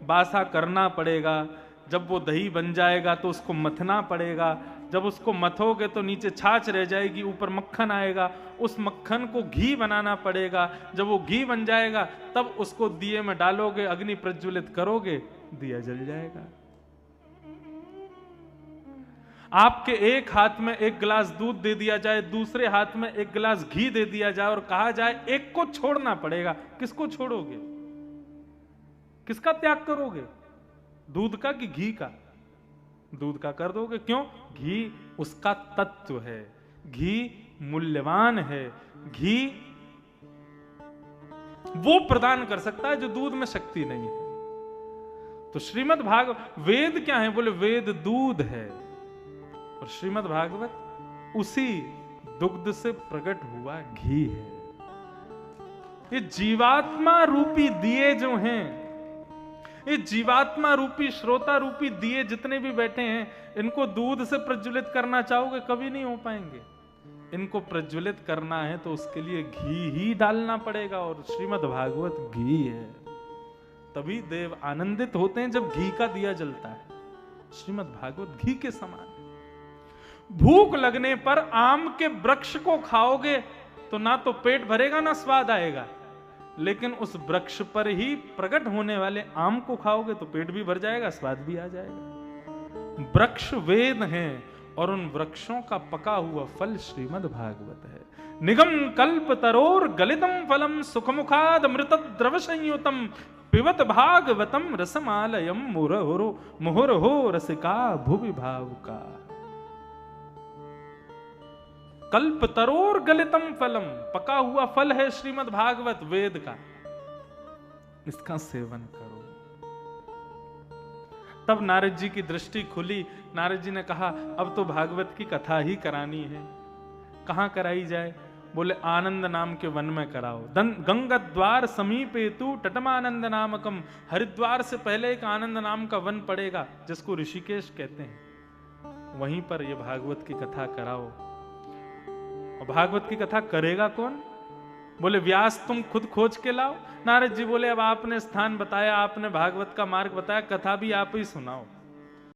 [SPEAKER 1] बासा करना पड़ेगा, जब वो दही बन जाएगा तो उसको मथना पड़ेगा, जब उसको मथोगे तो नीचे छाछ रह जाएगी, ऊपर मक्खन आएगा, उस मक्खन को घी बनाना पड़ेगा, जब वो घी बन जाएगा तब उसको दिए में डालोगे, अग्नि प्रज्वलित करोगे, दिया जल जाएगा। आपके एक हाथ में एक गिलास दूध दे दिया जाए, दूसरे हाथ में एक गिलास घी दे दिया जाए और कहा जाए एक को छोड़ना पड़ेगा, किसको छोड़ोगे? किसका त्याग करोगे? दूध का कि घी का? दूध का कर दोगे। क्यों? घी उसका तत्व है, घी मूल्यवान है, घी वो प्रदान कर सकता है जो दूध में शक्ति नहीं है। तो श्रीमद् भागवत, वेद क्या है? बोले वेद दूध है और श्रीमद् भागवत उसी दुग्ध से प्रकट हुआ घी है। ये जीवात्मा रूपी दिए जो हैं, ये जीवात्मा रूपी, श्रोता रूपी दिए जितने भी बैठे हैं, इनको दूध से प्रज्वलित करना चाहोगे, कभी नहीं हो पाएंगे। इनको प्रज्वलित करना है तो उसके लिए घी ही डालना पड़ेगा, और श्रीमद् भागवत घी है। तभी देव आनंदित होते हैं जब घी का दिया जलता है। श्रीमद् भागवत घी के समान। भूख लगने पर आम के वृक्ष को खाओगे तो ना तो पेट भरेगा ना स्वाद आएगा, लेकिन उस वृक्ष पर ही प्रकट होने वाले आम को खाओगे तो पेट भी भर जाएगा, स्वाद भी आ जाएगा। वृक्ष वेद हैं और उन वृक्षों का पका हुआ फल श्रीमद् भागवत है। निगम कल्प तरोर गलितम फलम सुखमुखाद अमृत द्रव संयुतम पिबत भागवतम रसमालयम मुहुरहो रसिका भुवि भावुका। कल्प तरोर गलितम फलम, पका हुआ फल है श्रीमद् भागवत वेद का, इसका सेवन करो। तब नारद जी की दृष्टि खुली। नारद जी ने कहा अब तो भागवत की कथा ही करानी है। कहां कराई जाए? बोले आनंद नाम के वन में कराओ। गंगा द्वार समीपे तू टटमानंद नामकम, हरिद्वार से पहले एक आनंद नाम का वन पड़ेगा जिसको ऋषिकेश कहते हैं, वहीं पर यह भागवत की कथा कराओ। और भागवत की कथा करेगा कौन? बोले व्यास तुम खुद खोज के लाओ। नारद जी बोले अब आपने स्थान बताया, आपने भागवत का मार्ग बताया, कथा भी आप ही सुनाओ।